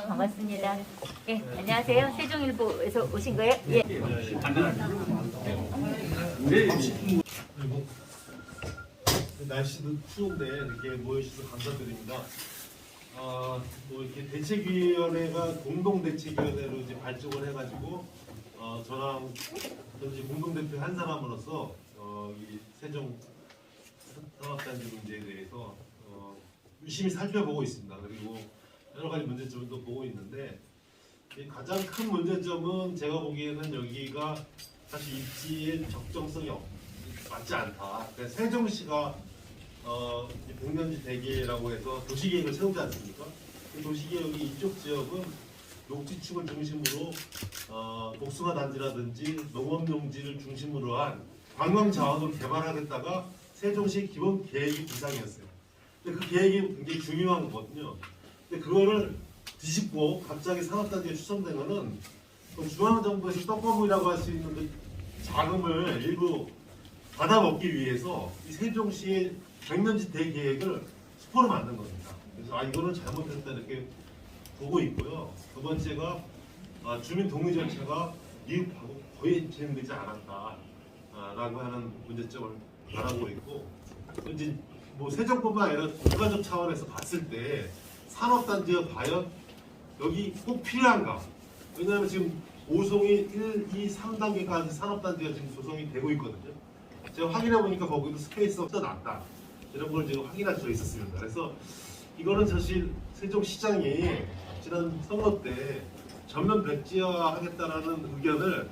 반갑습니다. 예, 안녕하세요. 세종일보에서 오신 거예요? 예. 날씨도 추운데 이렇게 모여주셔서 감사드립니다. 뭐 이렇게 대책위원회가 공동대책위원회로 이제 발족을 해가지고 저는 이제 공동대표 한 사람으로서 이 세종 산업단지 문제에 대해서 유심히 살펴보고 있습니다. 그리고 여러 가지 문제점도 보고 있는데 가장 큰 문제점은 제가 보기에는 여기가 사실 입지의 적정성이 맞지 않다. 그러니까 세종시가 백년지 대계라고 해서 도시계획을 세우지 않습니까? 그 도시계획이 이쪽 지역은 녹지축을 중심으로 복숭아 단지라든지 농업용지를 중심으로 한 관광 자원으로 개발하겠다가 세종시 기본 계획이 이상이었어요. 근데 그 계획이 굉장히 중요한 거거든요. 근데 그거를 뒤집고 갑자기 산업단지에 추천되면은 중앙정부에서 떡거물이라고 할 수 있는 그 자금을 일부 받아먹기 위해서 이 세종시의 백년지 대계획을 스포로 만든 겁니다. 그래서 이거는 잘못했다 이렇게 보고 있고요. 두 번째가 주민 동의 절차가 미흡하고 거의 진행되지 않았다라고 하는 문제점을 바라보고 있고, 이제 뭐 세종뿐만 아니라 국가적 차원에서 봤을 때 산업단지가 과연 여기 꼭 필요한가? 왜냐하면 지금 5송이 1, 2, 3단계까지 산업단지가 지금 조성이 되고 있거든요. 제가 확인해 보니까 거기도 스페이스가 더 낫다. 이런 걸 지금 확인할 수 있었습니다. 그래서 이거는 사실 세종시장이 지난 선거 때 전면 백지화하겠다라는 의견을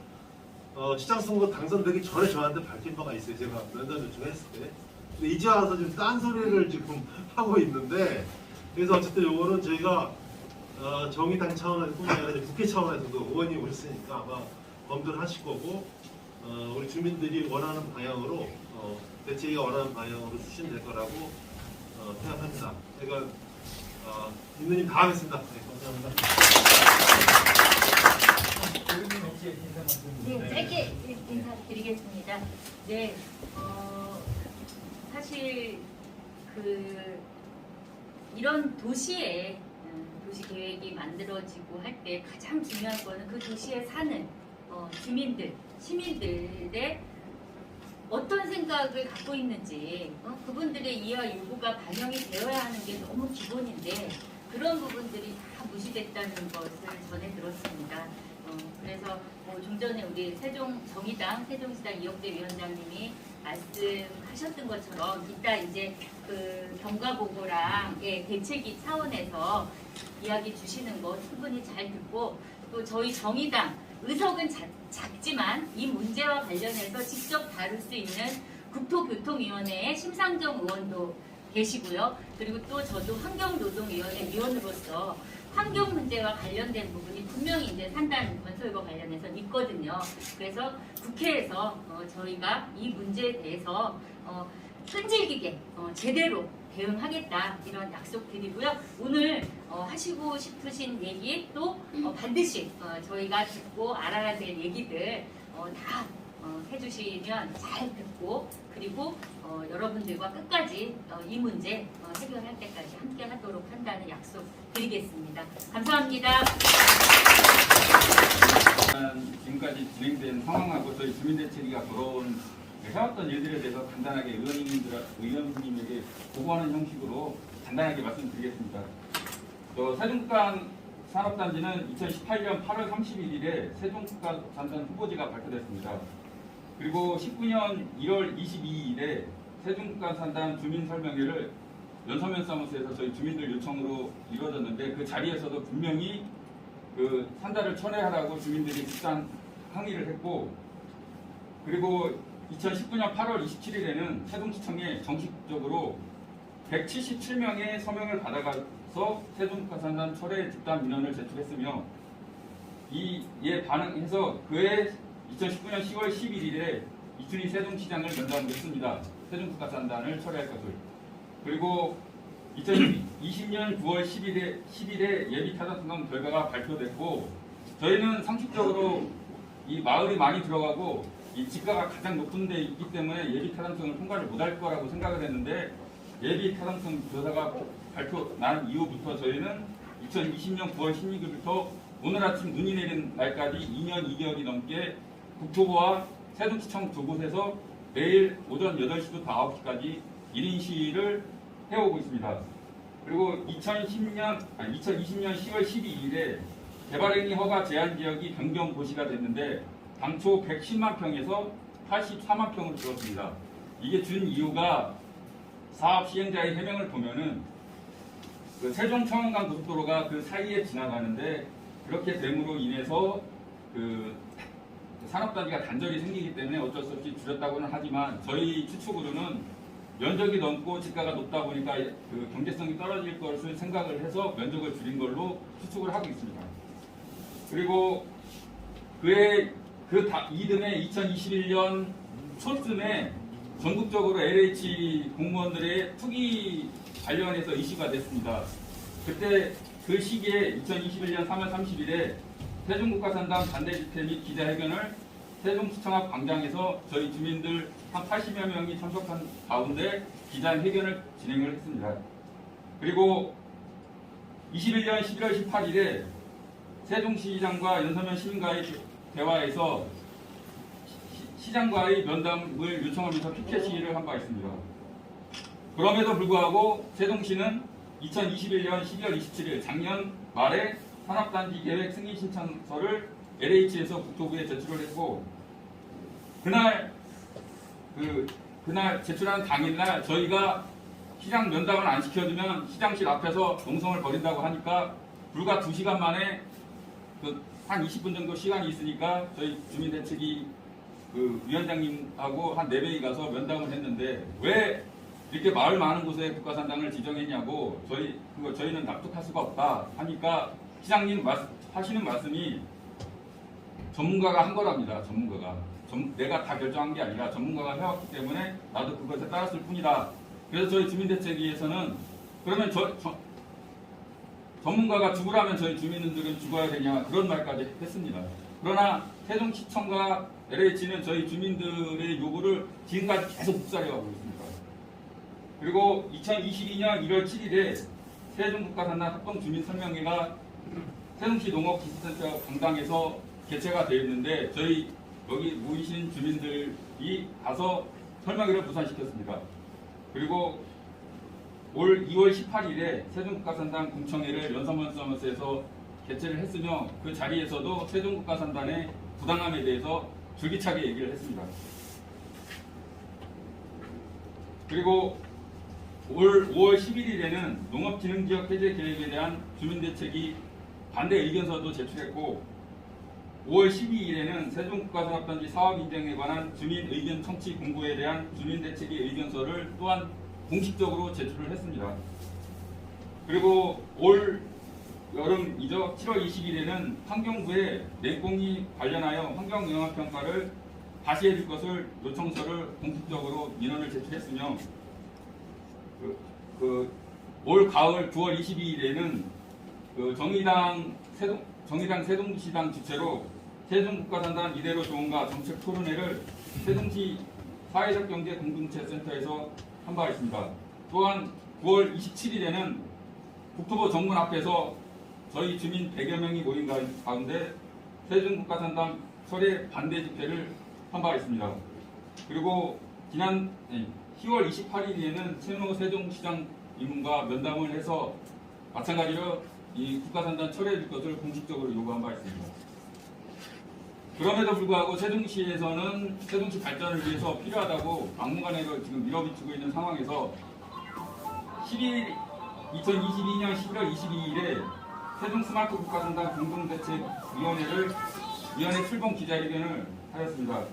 시장 선거 당선되기 전에 저한테 밝힌 바가 있어요. 제가 면접 요청했을 때. 근데 이제 와서 지금 딴소리를 지금 하고 있는데, 그래서 어쨌든 요거는 저희가 정의당 차원에서뿐만 아니라 국회 차원에서도 의원이 오셨으니까 아마 검토를 하실 거고, 우리 주민들이 원하는 방향으로 대책위가 원하는 방향으로 추진될 거라고 생각합니다. 제가 있는 힘 다 하겠습니다. 네, 감사합니다. 네, 짧게 인사드리겠습니다. 네, 사실 이런 도시 계획이 만들어지고 할 때 가장 중요한 거는 그 도시에 사는 시민들의 어떤 생각을 갖고 있는지 그분들의 이해와 요구가 반영이 되어야 하는 게 너무 기본인데 그런 부분들이 다 무시됐다는 것을 전해 들었습니다. 그래서 좀 전에 우리 정의당 세종시당 이혁대 위원장님이 말씀하셨던 것처럼 이따 이제 그 경과보고랑 대책위 차원에서 이야기 주시는 거 충분히 잘 듣고, 또 저희 정의당 의석은 작지만 이 문제와 관련해서 직접 다룰 수 있는 국토교통위원회의 심상정 의원도 계시고요. 그리고 또 저도 환경노동위원회 위원으로서 환경 문제와 관련된 부분이 분명히 이제 산단 건설과 관련해서 있거든요. 그래서 국회에서 저희가 이 문제에 대해서 끈질기게 제대로 대응하겠다 이런 약속 드리고요. 오늘 하시고 싶으신 얘기 또 반드시 저희가 듣고 알아야 될 얘기들 다 해주시면 잘 듣고, 그리고 여러분들과 끝까지 이 문제 해결할 때까지 함께 하도록 한다는 약속 드리겠습니다. 감사합니다. 지금까지 진행된 상황하고 저희 주민대책위가 해왔던 일들에 대해서 간단하게 의원님에게 보고하는 형식으로 간단하게 말씀드리겠습니다. 세종국가 산업단지는 2018년 8월 31일에 세종국가 산단 후보지가 발표됐습니다. 그리고 19년 1월 22일에 세종국가 산단 주민설명회를 연서면 사무소에서 저희 주민들 요청으로 이루어졌는데, 그 자리에서도 분명히 그 산단을 철회하라고 주민들이 집단 항의를 했고, 그리고 2019년 8월 27일에는 세종시청에 정식적으로 177명의 서명을 받아가서 세종국가 산단 철회 집단 민원을 제출했으며, 이에 반응해서 그해 2019년 10월 11일에 이춘희 세종시장을 면담을 했습니다. 세종국가 산단을 철회할 것을. 그리고 2020년 9월 10일에 예비 타당 선거 결과가 발표됐고, 저희는 상식적으로 이 마을이 많이 들어가고 이 지가가 가장 높은 데 있기 때문에 예비 타당성을 통과를 못할 거라고 생각을 했는데, 예비 타당성 조사가 발표 난 이후부터 저희는 2020년 9월 16일부터 오늘 아침 눈이 내린 날까지 2년 2개월이 넘게 국토부와 세종시청 두 곳에서 매일 오전 8시부터 9시까지 1인 시위를 해오고 있습니다. 그리고 2020년 10월 12일에 개발행위 허가 제한 지역이 변경 고시가 됐는데 당초 110만 평에서 84만 평으로 줄었습니다. 이게 준 이유가 사업 시행자의 해명을 보면은 그 세종 청원강 고속도로가 그 사이에 지나가는데 그렇게 됨으로 인해서 그 산업단지가 단절이 생기기 때문에 어쩔 수 없이 줄였다고는 하지만 저희 추측으로는 면적이 넓고 지가가 높다 보니까 그 경제성이 떨어질 것을 생각을 해서 면적을 줄인 걸로 추측을 하고 있습니다. 그리고 이듬해 2021년 초쯤에 전국적으로 LH 공무원들의 투기 관련해서 이슈가 됐습니다. 그때 그 시기에 2021년 3월 30일에 세종국가산단 반대 집회 및 기자회견을 세종시청 앞 광장에서 저희 주민들 한 80여 명이 참석한 가운데 기자회견을 진행을 했습니다. 그리고 21년 11월 18일에 세종시장과 연서면 시민과의 대화에서 시장과의 면담을 요청하면서 피켓 시위를 한 바 있습니다. 그럼에도 불구하고 세종시는 2021년 12월 27일 작년 말에 산업단지 계획 승인 신청서를 LH에서 국토부에 제출을 했고 그날 제출한 당일날 저희가 시장 면담을 안 시켜주면 시장실 앞에서 농성을 벌인다고 하니까 불과 2시간 만에 한 20분 정도 시간이 있으니까 저희 주민대책위 위원장님하고 한 4명이 가서 면담을 했는데 왜 이렇게 마을 많은 곳에 국가산당을 지정했냐고 저희는 납득할 수가 없다 하니까 시장님 하시는 말씀이 전문가가 한 거랍니다. 전문가가. 내가 다 결정한 게 아니라 전문가가 해왔기 때문에 나도 그것에 따랐을 뿐이다. 그래서 저희 주민대책위에서는 그러면 전문가가 죽으라면 저희 주민들은 죽어야 되냐 그런 말까지 했습니다. 그러나 세종시청과 LH는 저희 주민들의 요구를 지금까지 계속 묵살해가고 있습니다. 그리고 2022년 1월 7일에 세종국가산단 합동주민설명회가 세종시 농업기술센터 강당에서 개최가 되어 있는데 저희 여기 모이신 주민들이 가서 설명회를 부산시켰습니다. 그리고 올 2월 18일에 세종국가산단 공청회를 연서먼서머스에서 개최를 했으며 그 자리에서도 세종국가산단의 부당함에 대해서 줄기차게 얘기를 했습니다. 그리고 올 5월 11일에는 농업진흥지역 해제 계획에 대한 주민대책이 반대 의견서도 제출했고 5월 12일에는 세종국가산업단지 사업 인정에 관한 주민 의견 청취 공고에 대한 주민대책의 의견서를 또한 공식적으로 제출을 했습니다. 그리고 올 여름이죠. 7월 20일에는 환경부에 냉공이 관련하여 환경영향평가를 다시 해줄 것을 요청서를 공식적으로 민원을 제출했으며 올 가을 9월 22일에는 정의당 세종시당 주최로 세종국가산단 이대로 좋은가 정책 토론회를 세종시 사회적경제공동체센터에서 한 바 있습니다. 또한 9월 27일에는 국토부 정문 앞에서 저희 주민 100여 명이 모인 가운데 세종국가산단 철회 반대 집회를 한 바 있습니다. 그리고 지난 10월 28일에는 최노 세종시장 임원과 면담을 해서 마찬가지로 이 국가산단 철회해줄 것을 공식적으로 요구한 바 있습니다. 그럼에도 불구하고 세종시에서는 세종시 발전을 위해서 필요하다고 막무가내로 지금 밀어붙이고 있는 상황에서 2022년 11월 22일에 세종 스마트 국가산단 공동대책위원회 출범 기자회견을 하였습니다.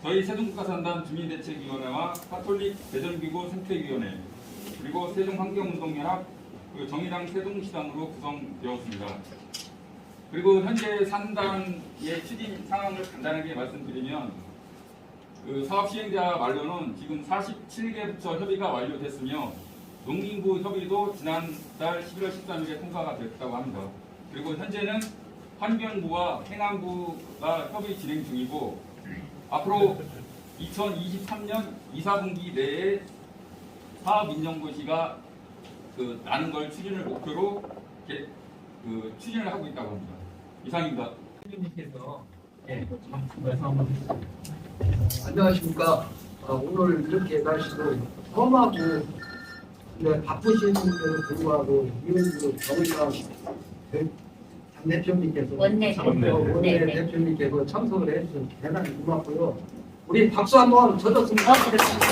저희 세종국가산단 주민대책위원회와 카톨릭 대전기구 생태위원회 그리고 세종환경운동연합 그리고 정의당 세종시당으로 구성되었습니다. 그리고 현재 산단의 추진 상황을 간단하게 말씀드리면 사업 시행자 말로는 지금 47개 부처 협의가 완료됐으며 농림부 협의도 지난달 11월 13일에 통과가 됐다고 합니다. 그리고 현재는 환경부와 행안부가 협의 진행 중이고 앞으로 2023년 2, 4분기 내에 사업 인정고시가 나는 걸 추진을 목표로 그 추진을 하고 있다고 합니다. 이상입니다. 님께서 말씀 한번 안녕하십니까. 오늘 이렇게 날씨도 험하고 바쁘신 분들에도 불구하고 이웃 정의당 대표님께서 원내 대표님께서 참석을 해주셔서 대단히 고맙고요. 우리 박수 한번 쳐줬으면 좋겠습니다.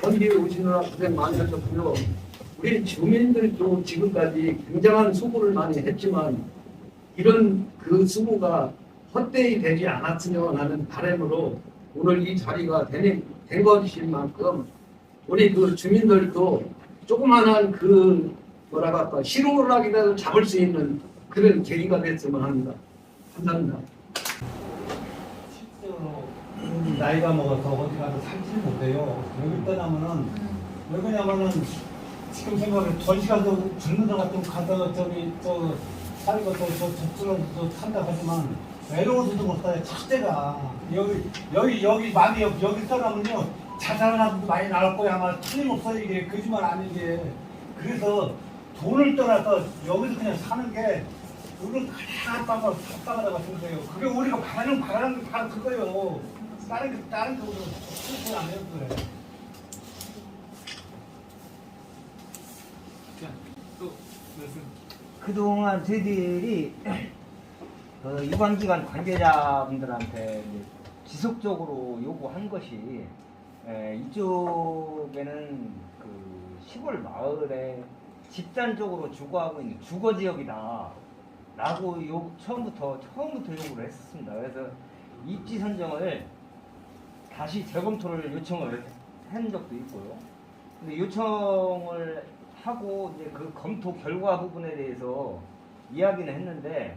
먼 길 오시느라 고생 많이 하셨고요. 우리 주민들도 지금까지 굉장한 수고를 많이 했지만 이런 그 수고가 헛되이 되지 않았으면 하는 바람으로 오늘 이 자리가 된 것인 만큼 우리 그 주민들도 조그만한 그 뭐라고 할까 시루라기라도 잡을 수 있는 그런 계기가 됐으면 합니다. 감사합니다. 실제로 나이가 먹어서 어디 가서 살지 못해요. 여기 떠나면은 왜 그러냐면은 지금 생각에 전시가서 죽는 데 같은 가서 저기 저 살고 또 저쪽으로 산다 하지만 외로워서도 못 살아요. 첫째가 여기 많이 여기 떠나면요 자살하는 많이 나올 거야. 아마 틀림없어요. 이게 거짓말 아니게. 그래서 돈을 떠나서 여기서 그냥 사는 게 우리는 가다가 같은 거예요. 그게 우리가 바라는 게 다 그거예요. 다른 게 우리는 실수 안 해요. 그래. 또 무슨 그동안 저희들이 유관기관 관계자분들한테 이제 지속적으로 요구한 것이 이쪽에는 그 시골 마을에 집단적으로 주거하고 있는 주거지역이다 라고 처음부터 요구를 했었습니다. 그래서 입지 선정을 다시 재검토를 요청을 한 적도 있고요. 근데 요청을 하고 이제 그 검토 결과 부분에 대해서 이야기는 했는데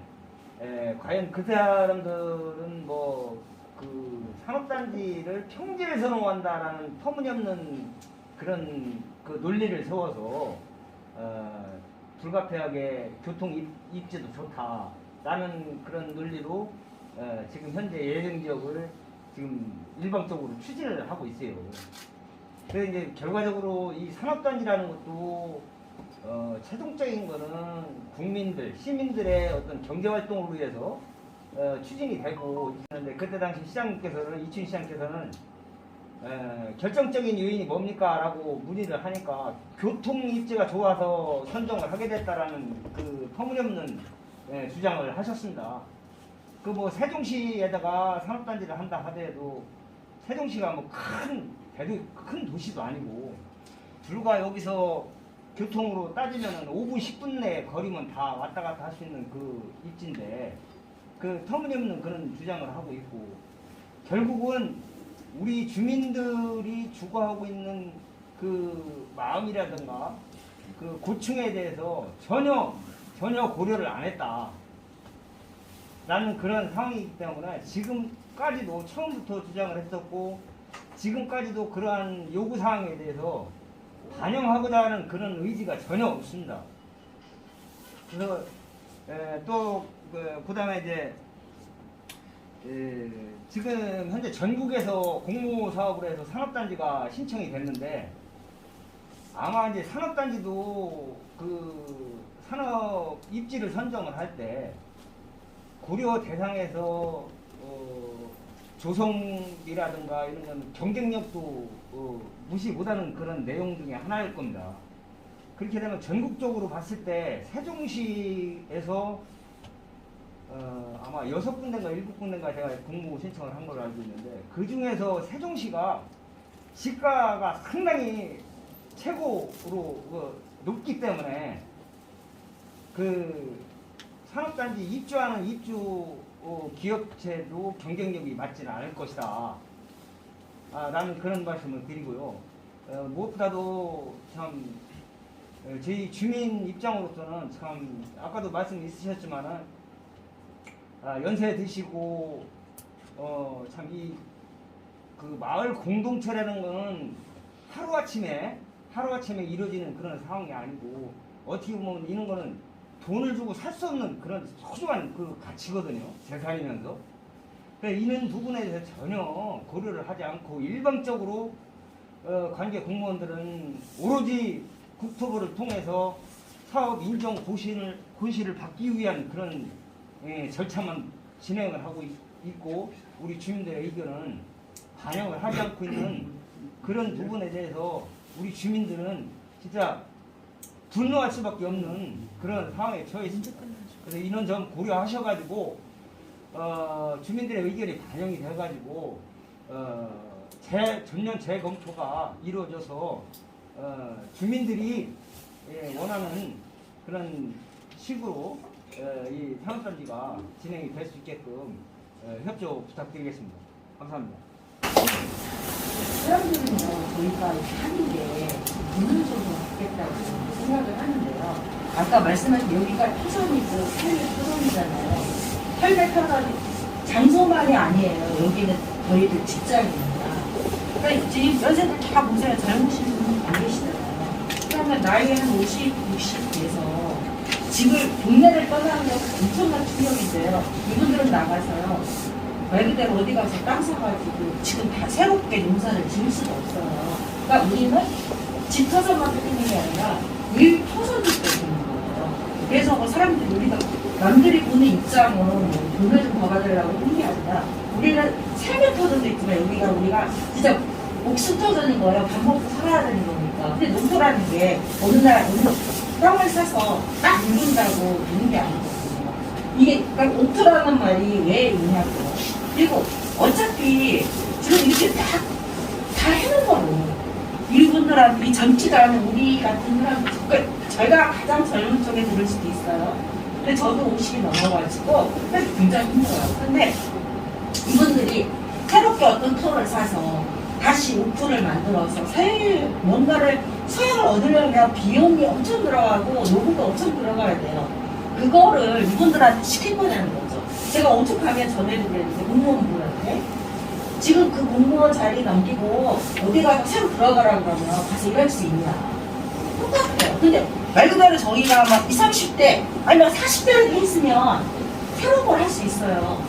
과연 그 사람들은 뭐 그 산업단지를 평지를 선호한다라는 터무니없는 그런 그 논리를 세워서 불가피하게 교통 입지도 좋다라는 그런 논리로 지금 현재 예정지역을 지금 일방적으로 추진을 하고 있어요. 그래서 이제 결과적으로 이 산업단지라는 것도 최종적인 거는 국민들, 시민들의 어떤 경제활동으로 위해서 추진이 되고 있는데 그때 당시 이춘 시장님께서는 결정적인 요인이 뭡니까? 라고 문의를 하니까 교통 입지가 좋아서 선정을 하게 됐다라는 그 터무니없는 주장을 하셨습니다. 그 뭐 세종시에다가 산업단지를 한다 하더라도 세종시가 뭐 큰 도시도 아니고 불과 여기서 교통으로 따지면 5분 10분 내 거리면 다 왔다 갔다 할 수 있는 그 입지인데 그 터무니없는 그런 주장을 하고 있고 결국은 우리 주민들이 주거하고 있는 그 마음이라든가 그 고충에 대해서 전혀 고려를 안 했다 라는 그런 상황이기 때문에 지금까지도 처음부터 주장을 했었고 지금까지도 그러한 요구사항에 대해서 반영하고자 하는 그런 의지가 전혀 없습니다. 그래서 또 그 다음에 이제 지금 현재 전국에서 공모사업으로 해서 산업단지가 신청이 됐는데 아마 이제 산업단지도 그 산업 입지를 선정을 할 때 고려 대상에서 조성이라든가 이런 건 경쟁력도 무시 못하는 그런 내용 중에 하나일 겁니다. 그렇게 되면 전국적으로 봤을 때 세종시에서 아마 6군데인가 7군데인가 제가 공모 신청을 한 걸로 알고 있는데 그 중에서 세종시가 시가가 상당히 최고로 높기 때문에 그 산업단지 입주하는 입주 기업체도 경쟁력이 맞지는 않을 것이다 라는 그런 말씀을 드리고요. 무엇보다도 참 저희 주민 입장으로서는 참 아까도 말씀 있으셨지만은 연세 드시고 참 이 그 마을 공동체라는 거는 하루아침에 이루어지는 그런 상황이 아니고 어떻게 보면 이런 거는 돈을 주고 살 수 없는 그런 소중한 그 가치거든요. 재산이면서. 이런 부분에 대해서 전혀 고려를 하지 않고 일방적으로 관계 공무원들은 오로지 국토부를 통해서 사업 인정 고시를 받기 위한 그런 절차만 진행을 하고 있고 우리 주민들의 의견은 반영을 하지 않고 있는 그런 부분에 대해서 우리 주민들은 진짜 분노할 수밖에 없는 그런 상황에 처해 있습니다. 그래서 이런 점 고려하셔가지고 주민들의 의견이 반영이 돼가지고 전면 재검토가 이루어져서 주민들이 원하는 그런 식으로 이 상업단지가 진행이 될 수 있게끔 협조 부탁드리겠습니다. 감사합니다. 사람들은요, 저희가 하는 게 본능적으로 받겠다고 생각을 하는데요. 아까 말씀하신 여기가 터전이고 삶의 터전이잖아요. 삶의 터전이 장소만이 아니에요. 여기는 저희들 직장입니다. 그러니까 지금 연세들 다 보세요. 젊으신 분이 안 계시잖아요. 그러면 나이 한 50, 60 돼서 집을, 동네를 떠나는 건 엄청난 충격인데요. 이분들은 나가서요. 말 그대로 어디 가서 땅 사가지고 지금 다 새롭게 농사를 지을 수가 없어요. 그러니까 우리는 집 터전만 뜯는 게 아니라 일 터전이 뜯는 거예요. 그래서 뭐 사람들이 우리가 남들이 보는 입장은 뭐 돈을 좀 더 받으려고 하는 게 아니라 우리는 삶의 터전도 있지만 여기가 우리가 진짜 목숨 터전인 거예요. 밥 먹고 살아야 되는 거니까. 근데 농토라는 게 어느 땅을 사서 딱 누른다고 되는 게 아니거든요. 이게 그러니까 옥토라는 말이 왜 있냐고. 그리고 어차피 지금 이렇게 다 해놓은 거로 이분들한테 이 젊지도 않은 우리 같은 사람, 그러니까 저희가 가장 젊은 쪽에 들을 수도 있어요. 근데 저도 50이 넘어가지고 굉장히 힘들어요. 근데 이분들이 새롭게 어떤 터를 사서 다시 옥토를 만들어서 뭔가를 소양을 얻으려면 비용이 엄청 들어가고 노후가 엄청 들어가야 돼요. 그거를 이분들한테 시킬 거냐는 거죠. 제가 오죽하면 전에도 그랬는데 공무원분한테 지금 그 공무원 자리 넘기고 어디 가서 새로 들어가라 그러면 가서 일할 수 있냐. 똑같아요. 근데 말 그대로 저희가 막 20, 30대 아니면 40대를 했으면 새로운 걸 할 수 있어요.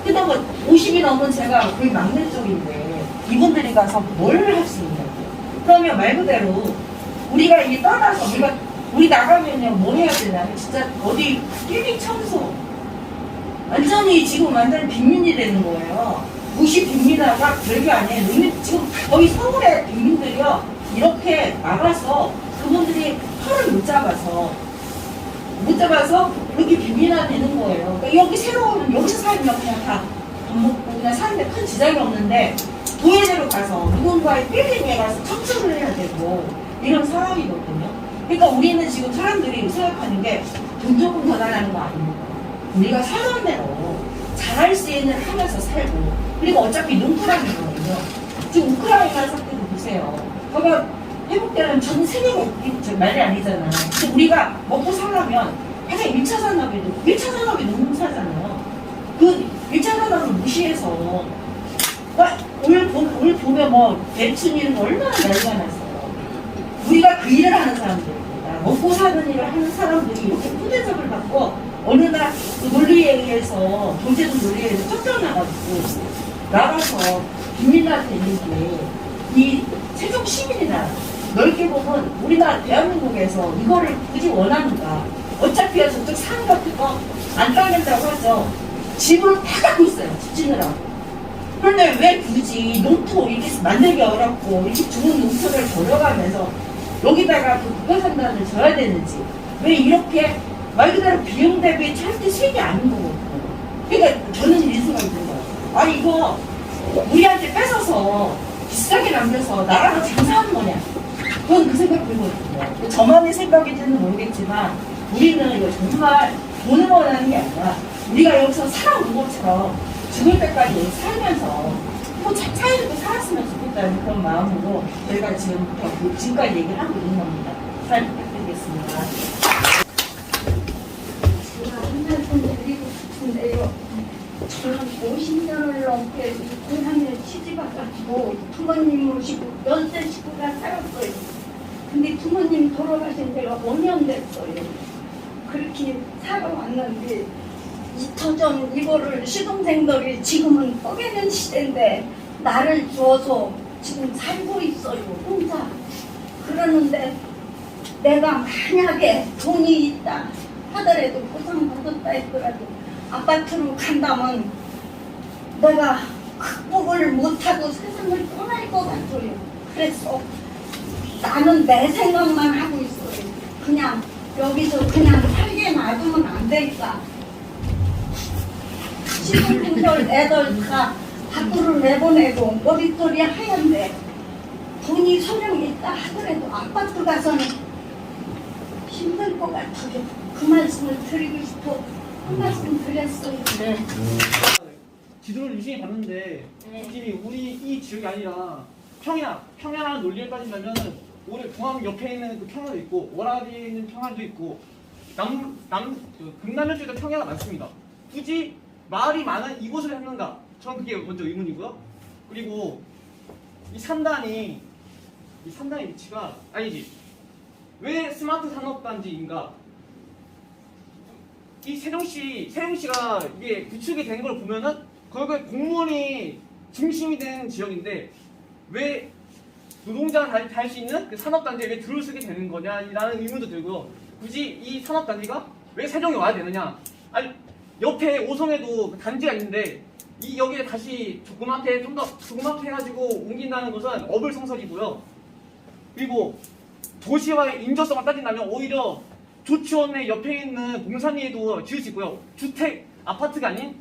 근데 뭐 50이 넘은 제가 거의 막내 쪽인데 이분들이 가서 뭘 할 수 있냐고. 그러면 말 그대로 우리가 이게 떠나서 우리 나가면요 뭐 해야 되냐면 진짜 어디 깨비 청소 완전히 지금 완전히 빈민이 되는 거예요. 무시 빈민화가 별게 아니에요. 지금 거의 서울의 빈민들이요 이렇게 나가서 그분들이 털을 못 잡아서 이렇게 빈민화 되는 거예요. 그러니까 여기 새로운 여기서 살면 그냥 다 밥 먹고 그냥 사는데 큰 지장이 없는데 도예대로 가서 누군가의 빌딩에 가서 청소를 해야 되고 이런 상황이거든요. 그러니까 우리는 지금 사람들이 생각하는 게 돈 조금 더 달라는 거 아닙니다. 우리가 사는 대로 잘할 수 있는 하면서 살고 그리고 어차피 농토라는 거예요. 지금 우크라이나 사태도 보세요. 저가 회복되는 전 세계가 말이 아니잖아요. 근데 우리가 먹고 살려면 가장 1차 산업이 농사잖아요. 그 1차 산업을 무시해서 올 보면 뭐 대충 이런 거 얼마나 난리가 났어요. 우리가 그 일을 하는 사람들입니다. 먹고 사는 일을 하는 사람들이 이렇게 푸대접을 받고 어느 날 그 논리에 의해서 경제적 논리에 의해서 쫓겨나가지고 나가서 빈민화 되는 게 이 세종 시민이나 넓게 보면 우리나라 대한민국에서 이거를 굳이 원하는가. 어차피 저쪽 산 같은 거 안 따낸다고 하죠. 집을 다 갖고 있어요. 집 짓느라고. 그런데 왜 굳이 농토 이렇게 만들기 어렵고 이렇게 좋은 농토를 걸어가면서 여기다가 그 국가산단을 줘야 되는지 왜 이렇게 말 그대로 비용 대비 절대 수익이 아닌 거거든요. 그러니까 저는 이런 생각이 들어요. 아니 이거 우리한테 뺏어서 비싸게 남겨서 나라가 장사하는 거냐. 저는 그 생각 들거든요. 저만의 생각인지는 모르겠지만 우리는 이거 정말 돈을 원하는 게 아니라 우리가 여기서 살아온 것처럼 죽을 때까지 살면서 뭐 차이롭게 살았으면 좋겠다는 그런 마음으로 저희가 지금까지 얘기를 하고 있는 겁니다. 잘 부탁드리겠습니다. 제가 한 말씀 드리고 싶은데요. 저는 50년을 넘게 공항에 시집와가지고 부모님 모시고 연세 식구가 살았어요. 근데 부모님 돌아가신 지가 5년 됐어요. 그렇게 살아왔는데 이터전 이거를 시동생들이 지금은 뻐개는 시대인데 나를 주어서 지금 살고 있어요. 혼자. 그러는데 내가 만약에 돈이 있다 하더라도 보상받았다 했더라도 아파트로 간다면 내가 극복을 못하고 세상을 떠날 것 같아요. 그래서 나는 내 생각만 하고 있어요. 그냥 여기서 그냥 살게 놔두면 안 될까. 시골분들 애들 다 밖으로 내보내고 머리털이 하얀데 돈이 소량 있다 하더라도 아파트 가서는 힘들 것 같아요. 그 말씀을 드리고 싶어 한 말씀 드렸어요. 네. 지도를 유심히 봤는데 솔직히 우리 이 지역이 아니라 평양하는 논리를 따지면 올해 공항 옆에 있는 그 평양도 있고 월화지에 있는 평양도 있고 금남면 쪽에도 평양가 많습니다. 굳이 마을이 많은 이곳을 했는가? 저는 그게 먼저 의문이고요. 그리고 이 3단의 위치가 아니지. 왜 스마트 산업단지인가? 이 세종시가 이게 구축이 된 걸 보면은 거기에 공무원이 중심이 된 지역인데 왜 노동자가 달 수 있는 그 산업단지에 왜 줄을 서게 되는 거냐라는 의문도 들고요. 굳이 이 산업단지가 왜 세종에 와야 되느냐? 아니 옆에 오송에도 그 단지가 있는데 이 여기에 다시 조그맣게 좀 더 조그맣게 해가지고 옮긴다는 것은 어불성설이고요. 그리고 도시와의 인접성을 따진다면 오히려 조치원의 옆에 있는 공산리에도 지을 수 있고요. 주택 아파트가 아닌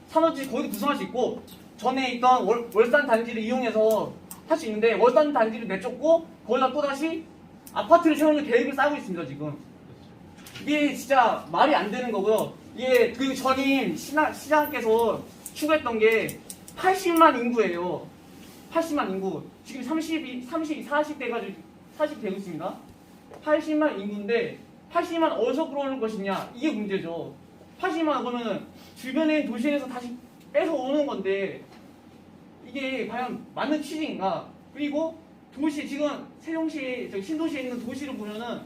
산업지 거기도 구성할 수 있고 전에 있던 월산 단지를 이용해서 할 수 있는데 월산 단지를 내쫓고 거기다 또다시 아파트를 세우는 계획을 짜고 있습니다. 지금 이게 진짜 말이 안 되는 거고요. 이게 그 전임 시장께서 추구했던 게 80만 인구예요. 80만 인구. 지금 40대가 40 되고 있습니다. 80만 인구인데 80만 어디서 끌어오는 것이냐 이게 문제죠. 80만 그러면 주변에 있는 도시에서 다시 뺏어오는 건데 이게 과연 맞는 취지인가? 그리고 도시 지금 세종시 신도시에 있는 도시를 보면은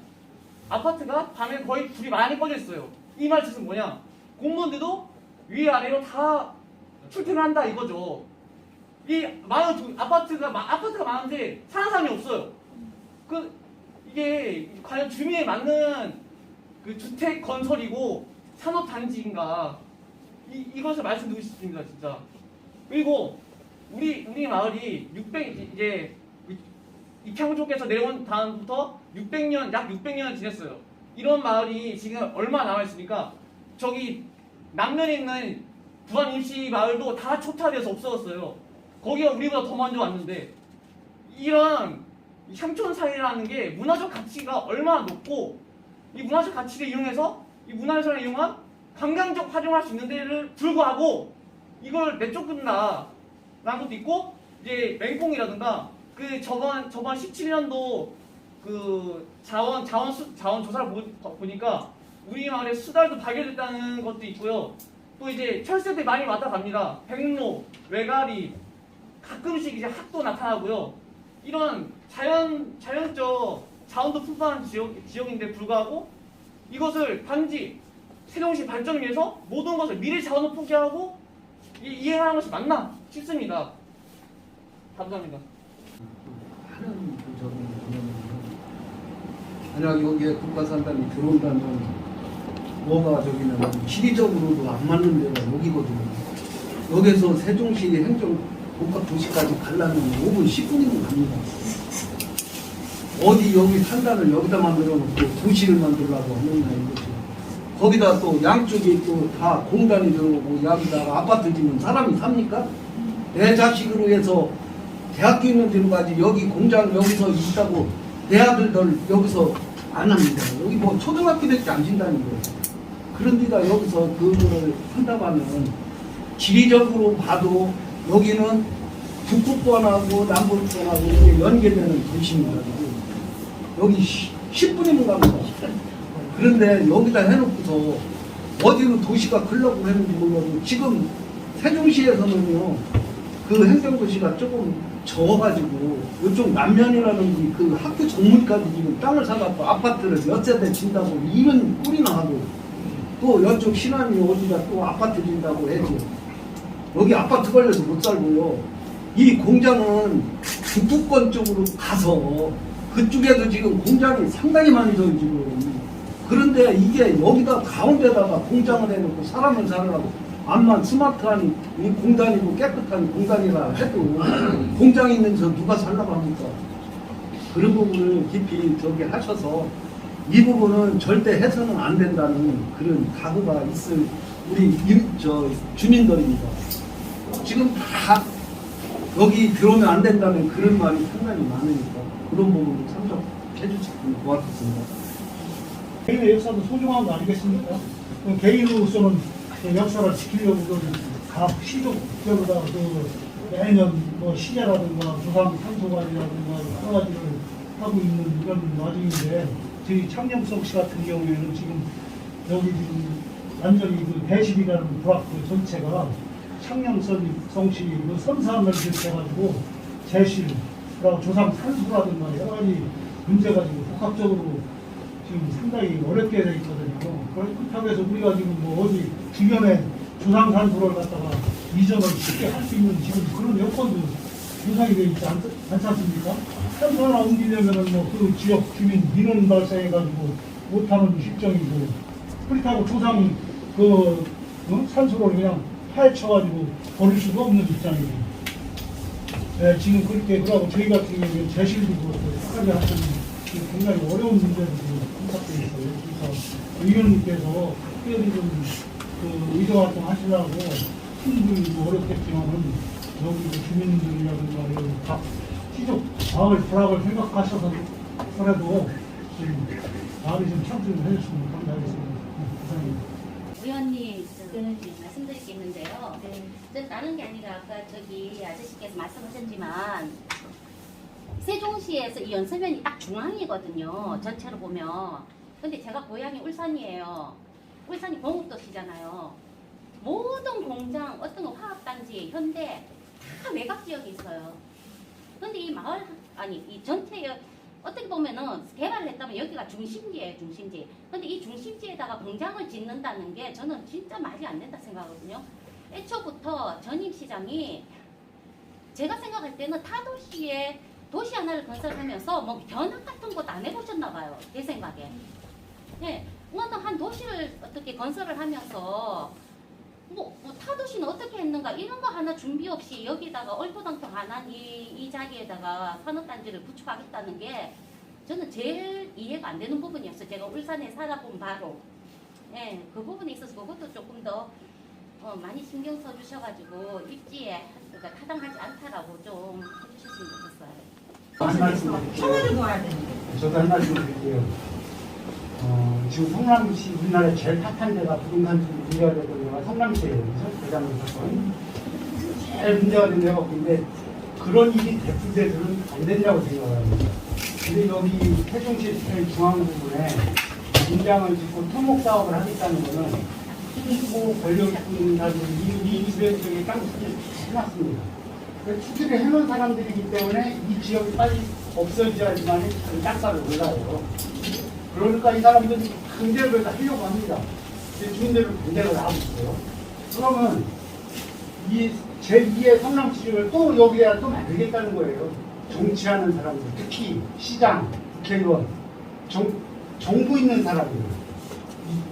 아파트가 밤에 거의 불이 많이 꺼져 있어요. 이 말 뜻은 뭐냐? 공무원들도 위아래로 다 출퇴근한다 이거죠. 이 많은 아파트가 많은데 사는 사람이 없어요. 이게 과연 주민에 맞는 그 주택 건설이고 산업 단지인가? 이것을 말씀드리고 싶습니다, 진짜. 그리고 우리 마을이 이제 이평 쪽에서 내려온 다음부터 약 600년 지냈어요. 이런 마을이 지금 얼마 남아 있습니까? 저기 남면에 있는 부안 임시 마을도 다 초타돼서 없어졌어요. 거기가 우리보다 더 먼저 왔는데 이런乡村사회라는 게 문화적 가치가 얼마나 높고 이 문화적 가치를 이용해서 이 문화유산을 이용한 관광적 활용할 수 있는 데를 불구하고 이걸 내쫓는다라는 것도 있고 이제 맹꽁이라든가 그 저번 17년도 그 자원 조사를 보니까 우리 마을에 수달도 발견됐다는 것도 있고요. 또 이제 철새들이 많이 왔다 갑니다. 백로, 외가리, 가끔씩 이제 학도 나타나고요. 이런 자연적 자원도 풍부한 지역인데 불구하고 이것을 단지 세종시 발전을 위해서 모든 것을 미래 자원을 포기하고 이행하는 것이 맞나 싶습니다. 감사합니다. 하는 만약 여기에 국가산단이 들어온다면 뭐가 저기는 지리적으로도 안 맞는 데가 여기거든요. 여기서 세종시 행정복합도시까지 가려면 5분 10분이면 갑니다. 어디 여기 산단을 여기다 만들어 놓고 도시를 만들려고 하느냐 이거죠. 거기다 또 양쪽에 또 다 공단이 들어오고 여기다가 아파트 지면 사람이 삽니까? 내 자식으로 해서 대학교 있는 데로 가지 여기 공장 여기서 있다고 내 아들들 여기서 안 합니다. 여기 뭐 초등학교밖에 안 진다는 거예요. 그런 데가 여기서 그거를 한다고 하면 지리적으로 봐도 여기는 북부권하고 남부권하고 연계되는 도시입니다. 여기 10분이면 갑니다. 그런데 여기다 해놓고서 어디로 도시가 클려고 했는지 몰라도 지금 세종시에서는요 그 행정도시가 조금 적어가지고 이쪽 남면이라는 그 학교 정문까지 지금 땅을 사갖고 아파트를 몇 세대 진다고 이런 꼴이나 하고 또 이쪽 신안이 어디가 또 아파트 진다고 해죠. 여기 아파트 걸려서 못 살고요. 이 공장은 북부권 쪽으로 가서 그쪽에도 지금 공장이 상당히 많이 더 지금. 그런데 이게 여기다 가운데다가 공장을 해놓고 사람을 살으라고 암만 스마트한 이 공단이고 깨끗한 공단이라 해도 공장에 있는 저 누가 살라고 합니까? 그런 부분을 깊이 저기 하셔서 이 부분은 절대 해서는 안 된다는 그런 각오가 있을 우리 주민들입니다. 지금 다 여기 들어오면 안 된다는 그런 말이 상당히 많으니까 그런 부분을 참석해 주시면 고맙겠습니다. 개인의 역사도 소중한 거 아니겠습니까? 개인으로서는 그 역사를 지키려고 각 시족별로다 매년 뭐 시제라든가 조상 상소관이라든가 여러 가지를 하고 있는 이런 와중인데 저희 창녕성 씨 같은 경우에는 지금 여기 지금 완전히 그 대십이라는 부학 전체가 창녕성 씨 선사함을 비롯해가지고 제실, 그리고 조상 산소라든가 여러 가지 문제가 지금 복합적으로 지금 상당히 어렵게 되어 있거든요. 그렇다고 해서 우리가 지금 뭐 어디 주변에 조상 산소를 갖다가 이전을 쉽게 할 수 있는 지금 그런 여건도 구성이 되어 있지 않지 않습니까? 산소 하나 옮기려면은 뭐 그 지역 주민 민원 발생해가지고 못하는 실정이고 그렇다고 조상 산소를 그냥 파헤쳐가지고 버릴 수가 없는 입장이고. 네, 지금 그렇게 그러고 저희 같은 경우는 제실도 그렇고 끝까지 하시는 굉장히 어려운 문제들이 포착되어 있어요. 그래서 의원님께서 특별히 그 의정활동 하시려고 충분히 어렵겠지만은 여기 주민들이라든가 이런 각 시족 마을 불락을 생각하셔서라도 마을이 좀 참석을 해주시면 감사하겠습니다. 감사합니다. 의원님, 저는 말씀드릴 게 있는데요. 저 다른 게 아니라 아까 저기 아저씨께서 말씀하셨지만 세종시에서 이 연서면이 딱 중앙이거든요. 전체로 보면. 근데 제가 고향이 울산이에요. 울산이 공업도시잖아요. 모든 공장, 어떤 거 화학단지, 현대 다 외곽 지역이 있어요. 근데 이 마을, 아니 이 전체 어떻게 보면은 개발을 했다면 여기가 중심지예요, 중심지. 근데 이 중심지에다가 공장을 짓는다는 게 저는 진짜 말이 안 된다 생각하거든요. 애초부터 전임 시장이 제가 생각할 때는 타도시에 도시 하나를 건설하면서 뭐 견학 같은 것도 안 해보셨나 봐요. 제 생각에. 네, 어느 한 도시를 어떻게 건설을 하면서 뭐 타도시는 어떻게 했는가 이런 거 하나 준비 없이 여기다가 얼토당토 안 한 이 자리에다가 산업단지를 구축하겠다는 게 저는 제일 이해가 안 되는 부분이었어요. 제가 울산에 살아본 바로. 예, 그 부분에 있어서 그것도 조금 더 많이 신경 써주셔가지고 입지에 그러니까 타당하지 않다라고 좀 해주셨으면 좋겠어요. 한 말씀 드릴게요. 저도 한 말씀 드릴게요. 지금 성남시 우리나라에 제일 핫한 데가 부동산 문제가 되던 데가 성남시예요. 대장동 사건. 제일 문제가 된 데가 근데 그런 일이 대풀돼서는 안 된다고 생각합니다. 근데 여기 세종시 제일 중앙 부분에 공장을 짓고 토목 사업을 하겠다는 거는 일부 권력 있는 사람들이 이 주변 지역에 땅 투기를 해놨습니다. 투기를 해놓은 사람들이기 때문에 이 지역이 빨리 없어져야지만 땅값을 올라요. 그러니까 이 사람들은 강제로 다 하려고 합니다. 주민들은 반대로 나오고 있어요. 그러면 이 제2의 성남시를 또 여기에 또 만들겠다는 거예요. 정치하는 사람들, 특히 시장, 국회의원, 정부 있는 사람들.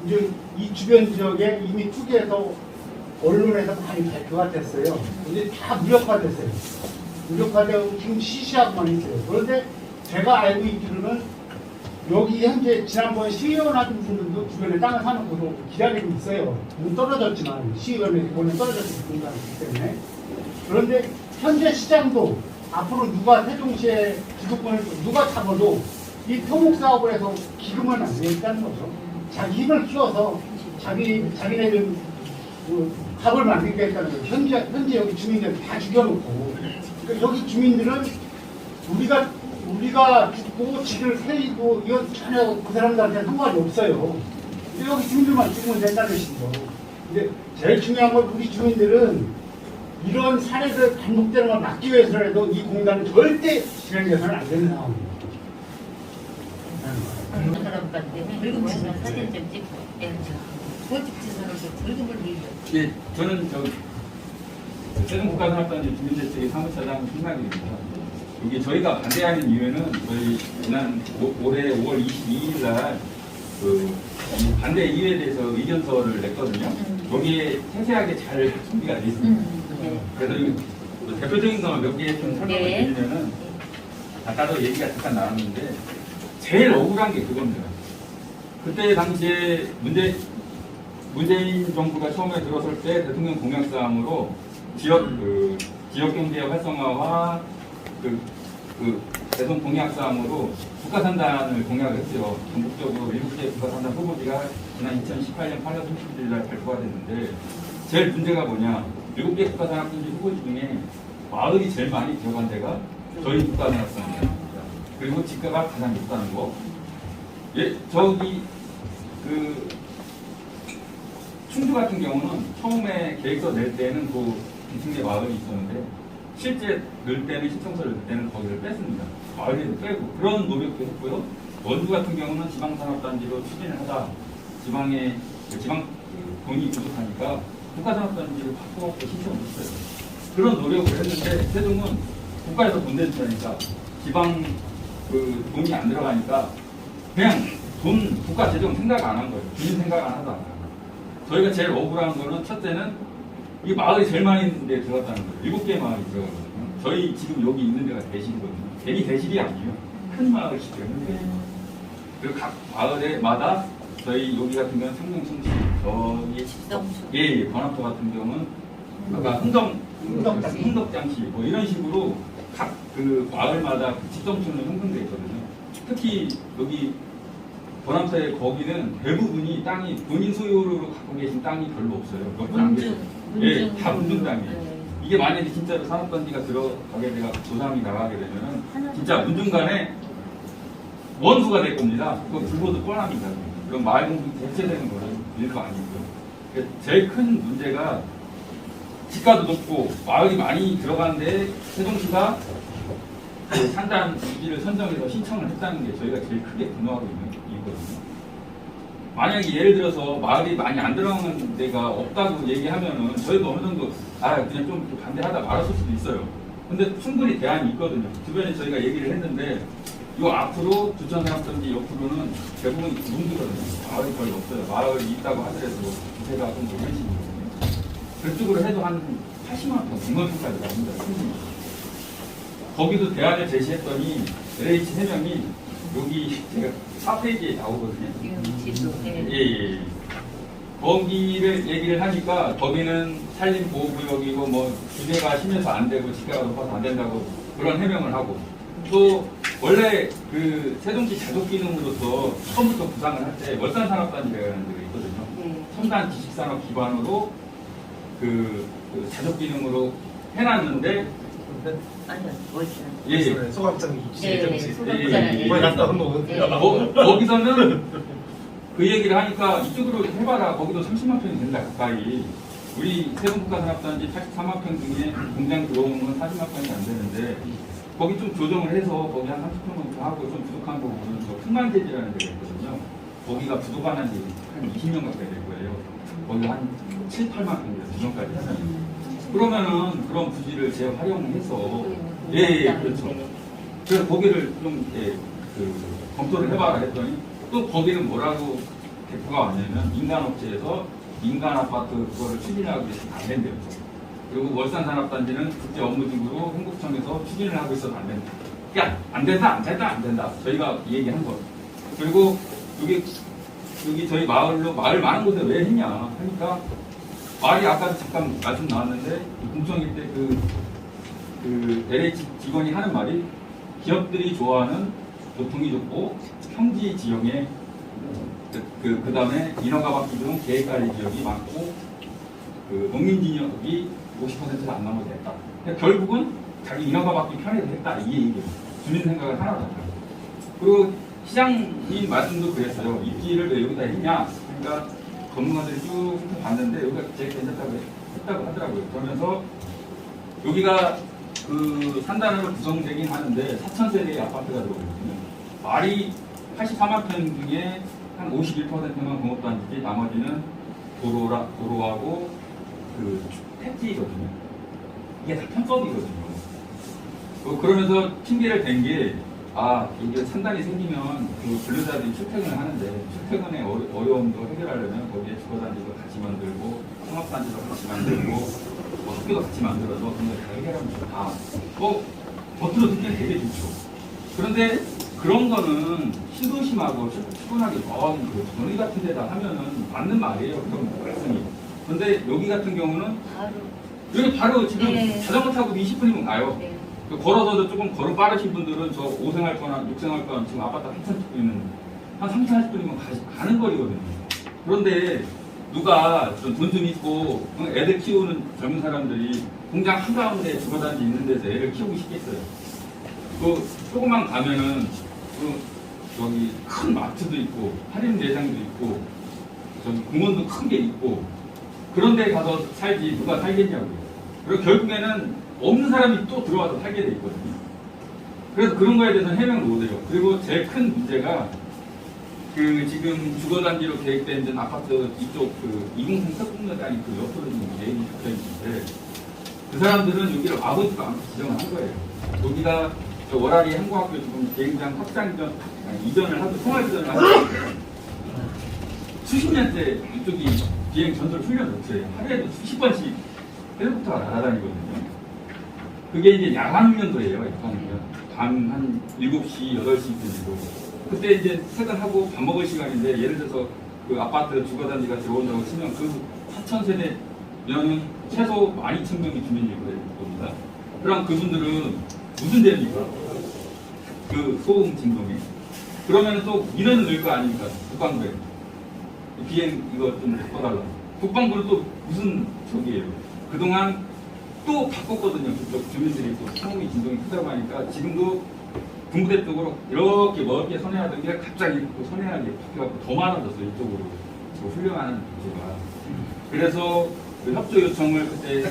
이제 이 주변 지역에 이미 투기해서 언론에서 많이 발표가 됐어요. 근데 다 무력화됐어요. 무력화되고 지금 시시하고만 있어요. 그런데 제가 알고 있기로는 여기 현재 지난번에 시의원 하신 분들도 주변에 땅을 사놓고 기다리고 있어요. 문 떨어졌지만 시의원에 이번에 떨어졌기 때문에. 그런데 현재 시장도 앞으로 누가 세종시에 주도권을 누가 잡아도 이 토목 사업을 해서 기금을 만들겠다는 거죠. 자기 힘을 키워서 자기네들 밥을 만들겠다는 거죠. 현재 여기 주민들 다 죽여놓고 그러니까 여기 주민들은 우리가 죽고 지를 세이고 이건 전혀 그 사람들한테 상관이 없어요. 근데 여기 주민들만 죽으면 된다는 것이죠. 근데 제일 중요한 건 우리 주민들은 이런 사례들 반복되는 걸 막기 위해서라도 이 공단은 절대 실행돼서는 안 되는 상황입니다. 늙은 사진 좀 찍고 예, 저는 세종국가산업단지 주민대책 사무처장 신상입니다. 여기 저희가 반대하는 이유는 저희 지난 올해 5월 22일 날그 반대 이유에 대해서 의견서를 냈거든요. 여기에 세세하게 잘 준비가 되어 있습니다. 네. 그래서 이 대표적인 것만 몇 개 좀 설명을 네. 드리면은 아까도 얘기가 잠깐 나왔는데 제일 억울한 게 그겁니다. 그때 당시에 문재인 정부가 처음에 들어설 때 대통령 공약사항으로 지역 경제 활성화와 대선 공약사항으로 국가산단을 공약을 했죠. 전국적으로 7개 국가산단 후보지가 지난 2018년 8월 30일 날 발표가 됐는데 제일 문제가 뭐냐? 7개 국가산업단지 후보지 중에 마을이 제일 많이 들어간 데가 저희 국가산업단지입니다. 그리고 지가가 가장 높다는 거. 예, 저기 충주 같은 경우는 처음에 계획서 낼 때는 그 기승계 마을이 있었는데 실제 넣을 때는 신청서를 넣을 때는 거기를 뺐습니다. 마을에도 빼고 그런 노력도 했고요. 원주 같은 경우는 지방산업단지로 추진을 하다 지방 돈이 부족하니까 국가산업단지를 바꿔갖고 신청을 했어요. 그런 노력을 했는데 세종은 국가에서 돈 내주니까 지방 돈이 안 들어가니까 그냥 국가 재정 생각 안 한 거예요. 주민 생각 안 하다. 저희가 제일 억울한 거는 첫째는 이 마을이 제일 많이 있는 데 들어갔다는 거예요. 7개 마을이 들어가거든요. 저희 지금 여기 있는 데가 대실이거든요. 괜히 대실이 아니에요. 큰 마을이기 때문에. 그리고 각 마을마다 저희 여기 같은 경우는 저기 관악도 같은 경우는 아까 흥덕장시 뭐 이런 식으로 각 마을마다 집정촌은 형성되어 있거든요. 특히 여기 번암사에 거기는 대부분이 땅이 본인 소유로 갖고 계신 땅이 별로 없어요. 예, 다 문중 땅이에요. 네. 이게 만약에 진짜로 산업단지가 들어가게 돼가 조상이 나가게 되면은 진짜 문중 간에 원수가 될 겁니다. 그거 불보도 뻔합니다. 그럼 마을 공동체 해체되는 거는 일도 아니고요. 제일 큰 문제가 지가도 높고 마을이 많이 들어가는데 세종시가 산단 위기를 선정해서 신청을 했다는 게 저희가 제일 크게 분노하고 있는 이유거든요. 만약에 예를 들어서 마을이 많이 안 들어가는 데가 없다고 얘기하면은 저희도 어느 정도 그냥 좀 반대하다 말았을 수도 있어요. 근데 충분히 대안이 있거든요. 주변에 저희가 얘기를 했는데 요 앞으로 주천산업단지 옆으로는 대부분 농지거든요. 마을이 거의 없어요. 마을이 있다고 하더라도 주택가 좀 이런 식이거든요. 그쪽으로 해도 한 80만 원, 100만 원까지 나옵니다. 거기도 대안을 제시했더니 LH 3명이 여기 제가 4페이지에 나오거든요. 예. 거기를 얘기를 하니까 거기는 산림보호구역이고 뭐 규제가 심해서 안 되고 지가가 높아서 안 된다고 그런 해명을 하고 또 원래 세종시 자족기능으로서 처음부터 구상을 할 때 월산산업단지라는 데가 있거든요. 첨단 지식산업 기반으로 자족기능으로 해놨는데 아니요, 멋있어. 예. 소각장 거기서는 그 얘기를 하니까 이쪽으로 해봐라. 거기도 30만 평이 된다 가까이. 우리 세종국가산업단지 83만 평 중에 공장 들어오는 건 40만 평이 안 되는데 거기 좀 조정을 해서 거기 한 30평 정도 하고 좀 부족한 부분은 저 풍만대지라는 데가 있거든요. 거기가 부족한 한 20년 가까이 될 거예요. 거기 한 7, 8만 평이에요. 주정까지 하면. 그러면은 그런 부지를 재활용해서 그렇죠. 그래서 거기를 좀 검토를 해봐라 했더니 또 거기는 뭐라고 대표가 왔냐면 인간업체에서 인간 아파트 그거를 추진하고 있어서 안 된대요. 그리고 월산산업단지는 국제 업무직으로 행복청에서 추진을 하고 있어서 안 된다. 그러니까 안 된다. 저희가 얘기한 거. 그리고 여기 저희 마을 많은 곳에 왜 했냐 하니까 말이 아까 잠깐 말씀 나왔는데 공청회 때 LH 직원이 하는 말이 기업들이 좋아하는 교통이 좋고 평지 지형에 그 다음에 인허가 받기 좋은 계획관리 지역이 많고 농민 지역이 50%가 안 넘어도 됐다. 그러니까 결국은 자기 인허가 받기 편해서 했다. 이게 얘기예요. 주민 생각은 하나도 안 나요. 그리고 시장님 말씀도 그랬어요. 입지를 왜 여기다 했냐. 그러니까 전문가들이 쭉 봤는데 여기가 제일 괜찮다고 했다고 하더라고요. 그러면서 여기가 산단으로 구성되긴 하는데 4,000세대의 아파트가 들어오거든요. 말이 84만 평 중에 한 51%만 공업단지지 나머지는 도로하고 택지거든요. 이게 다 편법이거든요. 그러면서 핑계를 댄 게, 이게 산단이 생기면 그 근로자들이 출퇴근을 하는데, 출퇴근의 어려움도 해결하려면 거기에 주거단지도 같이 만들고, 상업단지도 같이 만들고, 학교도 같이 만들어서 그런 걸 다 해결하면 좋다. 겉으로 듣기엔 되게 좋죠. 그런데 그런 거는 신도심하고 충분하게 먼 전위 같은 데다 하면은 맞는 말이에요. 그런 말씀이. 그런데 여기 같은 경우는 여기 바로 지금 네. 자전거 타고 20분이면 가요. 네. 걸어서도 조금 걸음 빠르신 분들은 저 5생활 거나 6생활 거나 지금 아파트 한참 짓고 있는 한 30, 40분이면 가는 거리거든요. 그런데 누가 돈 좀 있고 애들 키우는 젊은 사람들이 공장 한가운데 주거단지 있는 데서 애를 키우고 싶겠어요. 조금만 가면은 여기 큰 마트도 있고 할인 매장도 있고 저기 공원도 큰 게 있고 그런 데 가서 살지 누가 살겠냐고요. 그리고 결국에는 없는 사람이 또 들어와서 살게 돼 있거든요. 그래서 그런 거에 대해서는 해명을 못해요. 그리고 제일 큰 문제가 지금 주거단지로 계획된 이제 아파트 이쪽 203 석궁여단이 옆으로 지금 계획이 잡혀 있는데 그 사람들은 여기를 와보지도 않고 지정을 한 거예요. 여기가 월화리 한국학교 지금 계획장 확장 이전을 하고 통합 이전을 하고 수십 년째 이쪽이 비행 전술 훈련 업체예요. 하루에도 수십 번씩 헬리콥터가 날아다니거든요. 그게 이제 야간 훈련도예요. 밤 한 7시, 8시쯤이고 그때 이제 퇴근하고 밥 먹을 시간인데 예를 들어서 그 아파트 주거단지가 들어온다고 치면 그 4,000세대면은 최소 12,000명이 주민일 겁니다. 그럼 그분들은 무슨 죄입니까? 그 소음 진동에. 그러면은 또 민원을 넣을 거 아닙니까? 국방부에. 비행 이거 좀 바꿔달라. 국방부는 또 무슨 적이에요? 그동안 또 바꿨거든요. 그쪽 주민들이 또 소음이 진동이 크다고 하니까 지금도 군부대 쪽으로 이렇게 멀게 선회하던 게 갑자기 또 선회하게 바뀌어갖고 더 많아졌어요. 이쪽으로. 훌륭한 부서가. 그래서 그 협조 요청을 그때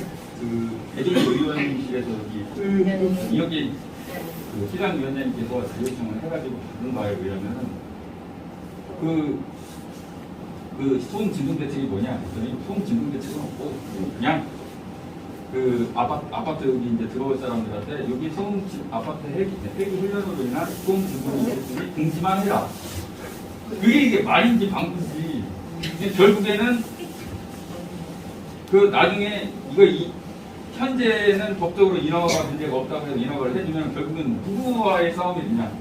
대전 의원실에서 여기 시장 위원장님께서 요청을 해가지고 받은 바에 의하면은 소음 진동 대책이 뭐냐 했더니 소음 진동 대책은 없고 그냥 아파트 여기 이제 들어올 사람들한테 여기 아파트 헬기 훈련으로 인한 소음 진동이 있으니 금지만 해라. 그게 이게 말인지 방구인지 결국에는 나중에 현재는 법적으로 인허가 문제가 없다고 해서 인허가를 해주면 결국은 누구와의 싸움이 되냐.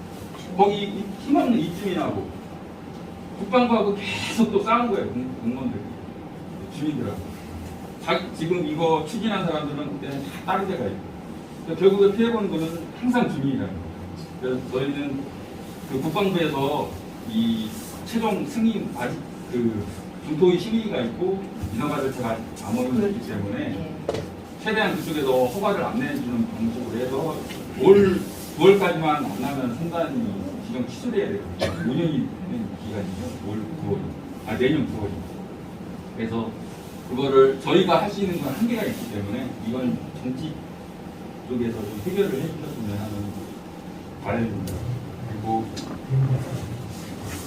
거기 힘없는 입주민하고 국방부하고 계속 또 싸운 거예요. 공무원들, 주민들하고. 지금 이거 추진한 사람들은 그때는 다 다른 데가 있고. 결국에 피해보는 거는 항상 주민이라는 거예요. 그래서 저희는 국방부에서 이 최종 승인 아직 중도의 심의가 있고 인허가 절차가 아무리 있기 때문에 최대한 그쪽에서 허가를 안 내주는 방식으로 해서 올 9월까지만 안 나면 상단이 지정 취소돼야 되거든요. 5년이 되는 기간이죠. 내년 9월입니다. 그래서 그거를 저희가 할 수 있는 건 한계가 있기 때문에 이건 정치 쪽에서 좀 해결을 해주셨으면 하는 바람입니다. 그리고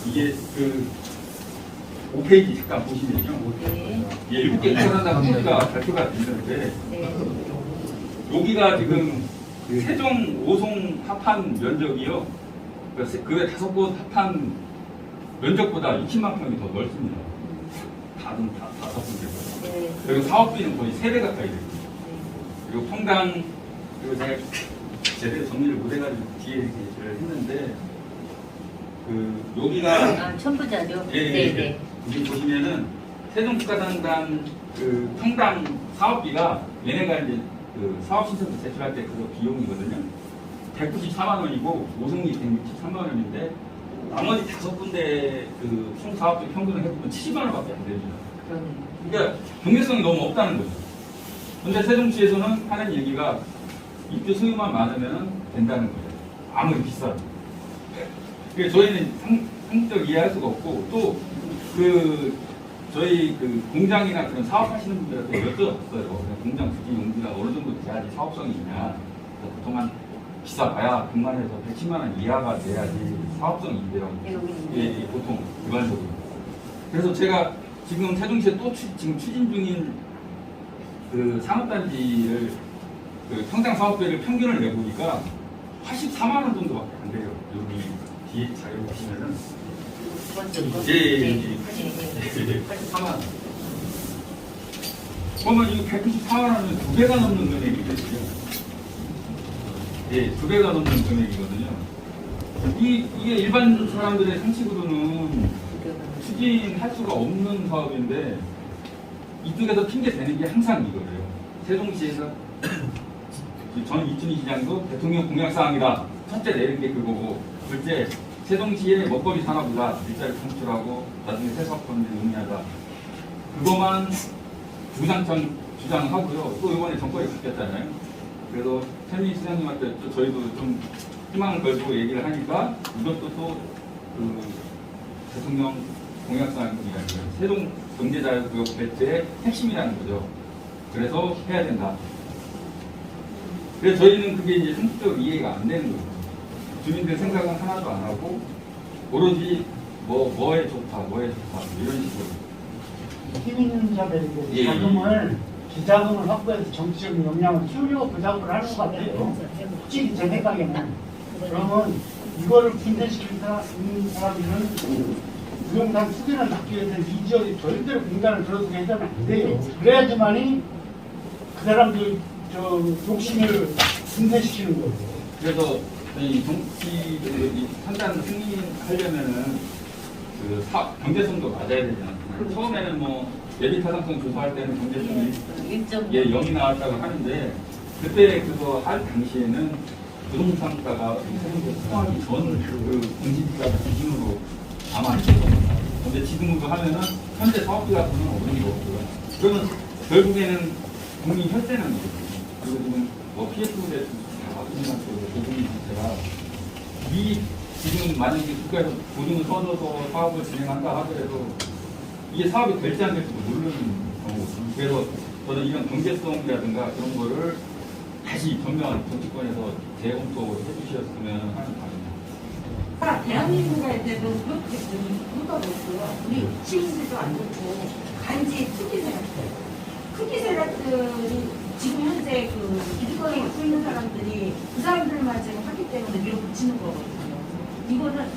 이게 5페이지 잠깐 보시면요. 네. 7개 구간한다고 소리가 발표가 됐는데 여기가 지금 세종 5송 합한 면적이요. 그 외 5곳 합한 면적보다 20만 평이 더 넓습니다. 다른 5군데보다. 그리고 사업비는 거의 3배 가까이 됩니다. 그리고 평당 그리고 제가 제대로 정리를 못해가지고 뒤에 제시를 했는데 여기가 첨부자료. 네. 여기 보시면은 세종국가단단 평당 사업비가 얘네가 이제 사업 신청서 제출할 때 그 비용이거든요. 194만 원이고 5성이 163만 원인데 나머지 5군데 총 사업비 평균을 해보면 70만 원밖에 안 됩니다. 그러니까 경제성이 너무 없다는 거죠. 근데 세종시에서는 하는 얘기가 입주 수요만 많으면 된다는 거예요. 아무리 비싸도. 그래서 저희는 상식적으로 이해할 수가 없고 또 저희 공장이나 그런 사업하시는 분들한테 여쭤봤어요. 공장 부지 용지가 어느 정도 돼야지 사업성이 있냐. 보통 비싸봐야 100만 원에서 110만 원 이하가 돼야지 사업성이 있대요. 예, 보통 일반적으로. 그래서 제가 지금 세종시에 또 지금 추진 중인 산업단지를 그 평당 사업비를 평균을 내보니까 84만 원 정도밖에 안 돼요. 여기 뒤에 자료 보시면은 예. 84만 원. 그러면 이거 194만 원은 2배가 넘는 금액이거든요. 예, 2배가 넘는 금액이거든요. 이게 일반 사람들의 상식으로는 추진할 수가 없는 사업인데 이쪽에서 핑계 대는 게 항상 이거예요. 세종시에서 전 이춘희 시장도 대통령 공약사항이다. 첫째 내린 게 그거고, 둘째 세종시의 먹거리 산업이다. 일자리 창출하고 나중에 새 사업권을 논의하자. 그것만 주장창 주장하고요. 또 이번에 정권이 바뀌었잖아요. 그래서 최민희 시장님한테 또 저희도 좀 희망을 걸고 얘기를 하니까 이것도 또 그 대통령 공약사항이라는 거예요. 세종 경제자유구역 배치의 핵심이라는 거죠. 그래서 해야 된다. 그래서 저희는 그게 이제 상식적으로 이해가 안 되는 거예요. 주민들 생각은 하나도 안 하고 오로지 뭐에 좋다 이런 식으로. 힘 있는 자들에게 예. 자금을 기자금을 확보해서 정치적인 역량을 키우려고 그 작업을 하는 것 같아요. 솔직히 제 생각에는. 그러면 이거를 분산시킨 사람들은 부동산 투기를 막기 위해서 이 지역에 절대로 공단을 들어서게 해서는 안 돼요. 그래야지만이 그 사람들 욕심을 분산시키는 거예요. 그래서 이 정치들이 판단 승인하려면은 그 경제성도 맞아야 되지 않나요? 처음에는 뭐 예비 타당성 조사할 때는 경제성이 0이 나왔다고 하는데 그때 그거 할 당시에는 부동산가가 세종시에서 수정하기 전 그 공시지가 기준으로 아마 했던 겁니다. 근데 지금으로 하면은 현재 사업비 같은 건 어려운 거고요. 그러면 결국에는 국민 혈세는 거거든요. 그리고 지금 뭐 PF에 대해서 박근혜한테 보증 자체가 이 지금 만약에 국가에서 보증을 써줘서 사업을 진행한다 하더라도 이게 사업이 될지 안 될지도 모르는 경우거든요. 그래서 저는 이런 경제성이라든가 그런 거를 다시 전면 정치권에서 재검토해 주셨으면 하는 바입니다. 대한민국에도 그렇게 묻어놓고요. 우리 시민들도 안 좋고 간지 투기 세력들. 투기 세력들이 지금 현재 그 기득권을 갖고 있는 사람들이 그 사람들만 지금 하기 때문에 밀어붙이는 거거든요. 이거는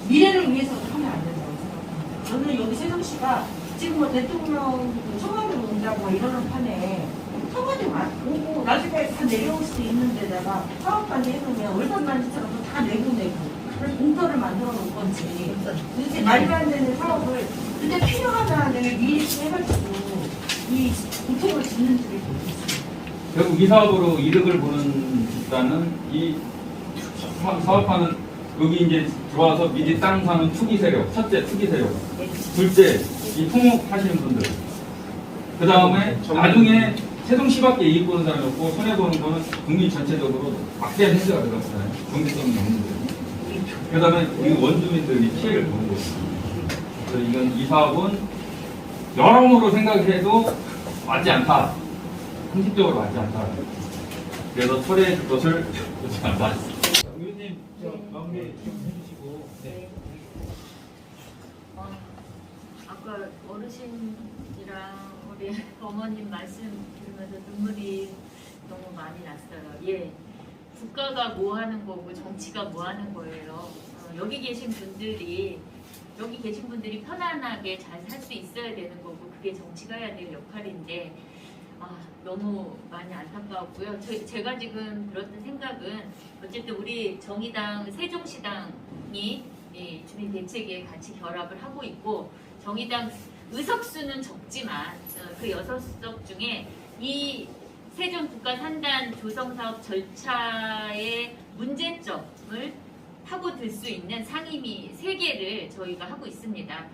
미래를 위해서 하면 안 된다고 생각합니다. 저는 여기 세종시가 지금 뭐 대통령 청와대 온다고 이러는 판에 청와대 오고 나중에 다 내려올 수도 있는 데다가 사업까지 해놓으면 월간만지처럼 다 내고 공터를 만들어 놓을 건지 도대체 말도 안 되는 사업을 근데 필요하다 내가 미리 해가지고 이 고통을 짓는 줄이 모르겠어요. 결국 이 사업으로 이득을 보는 집단은 이 사업하는 여기 이제 들어와서 미리 땅 사는 투기 세력, 첫째 투기 세력, 둘째 이 토목하시는 분들, 그 다음에 나중에 세종시밖에 이익 보는 사람이 없고 손해 보는 거는 국민 전체적으로 막대한 혜택가 들어갔잖아요. 경제성이 없는 거예요. 그 다음에 이 원주민들이 피해를 보는 거죠. 그래서 이건 이 사업은 여러모로 생각해도 맞지 않다. 상식적으로 맞지 않다. 그래서 철회해 줄 것을 요청한다. 의원님 마무리 좀 해주시고. 네. 아까 어르신이랑 우리 어머님 말씀 들으면서 눈물이 너무 많이 났어요. 예, 국가가 뭐 하는 거고 정치가 뭐 하는 거예요. 여기 계신 분들이 편안하게 잘 살 수 있어야 되는 거고 그게 정치가 해야 될 역할인데 너무 많이 안타까웠고요. 제가 지금 들었던 생각은 어쨌든 우리 정의당 세종시당이 주민 대책에 같이 결합을 하고 있고 정의당 의석수는 적지만 그 6석 중에 이 세종 국가산단 조성사업 절차의 문제점을 파고들 수 있는 상임위 3개를 저희가 하고 있습니다.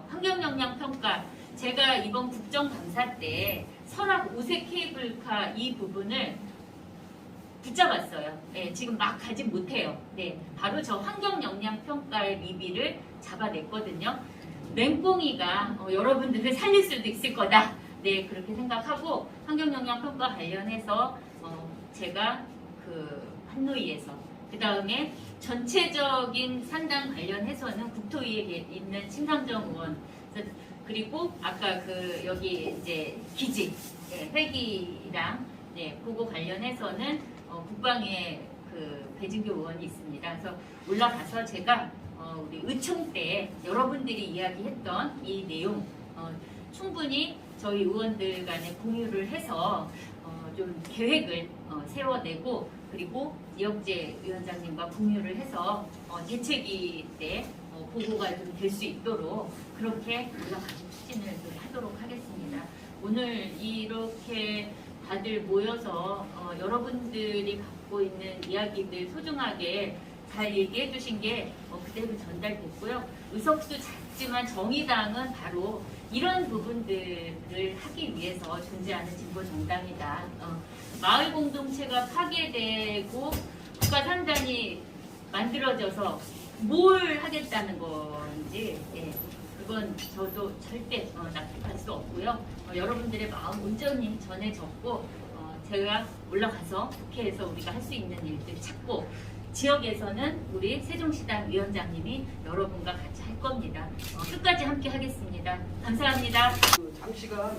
환경영향평가 제가 이번 국정감사 때 설악 우색 케이블카 이 부분을 붙잡았어요. 네, 지금 막 가지 못해요. 네, 바로 저 환경영향평가의 미비를 잡아냈거든요. 맹꽁이가 여러분들을 살릴 수도 있을 거다. 네, 그렇게 생각하고 환경영향평가 관련해서 제가 그 판노위에서 그 다음에 전체적인 산단 관련해서는 국토위에 있는 심상정 의원 그리고 아까 그 여기 이제 기지 회기랑 네, 그거 관련해서는 국방에 그 배진교 의원이 있습니다. 그래서 올라가서 제가 우리 의총 때 여러분들이 이야기했던 이 내용 충분히 저희 의원들 간에 공유를 해서 좀 계획을 세워내고 그리고 이혁재 위원장님과 공유를 해서 대책위 때 보고가 좀 될 수 있도록 그렇게 올라가서 추진을 좀 하도록 하겠습니다. 오늘 이렇게 다들 모여서 여러분들이 갖고 있는 이야기들 소중하게 잘 얘기해 주신 게 그대로 전달됐고요. 의석수 작지만 정의당은 바로 이런 부분들을 하기 위해서 존재하는 진보 정당이다. 마을 공동체가 파괴되고 국가 산단이 만들어져서 뭘 하겠다는 건지 그건 저도 절대 납득할 수 없고요. 여러분들의 마음 온전히 전해졌고 제가 올라가서 국회에서 우리가 할 수 있는 일들 찾고 지역에서는 우리 세종시당 위원장님이 여러분과 같이 할 겁니다. 끝까지 함께 하겠습니다. 감사합니다. 장시간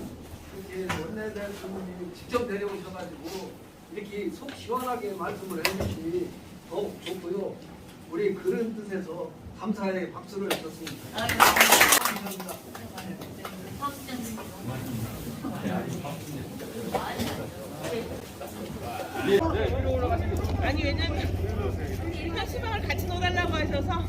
이렇게 원내대표님이 직접 내려오셔가지고 이렇게 속 시원하게 말씀을 해주시니 더욱 좋고요. 우리 그런 뜻에서 감사의 박수를 쳤습니다. 감사합니다. 아니 왜냐면 일반 시방을 같이 넣어달라고 하셔서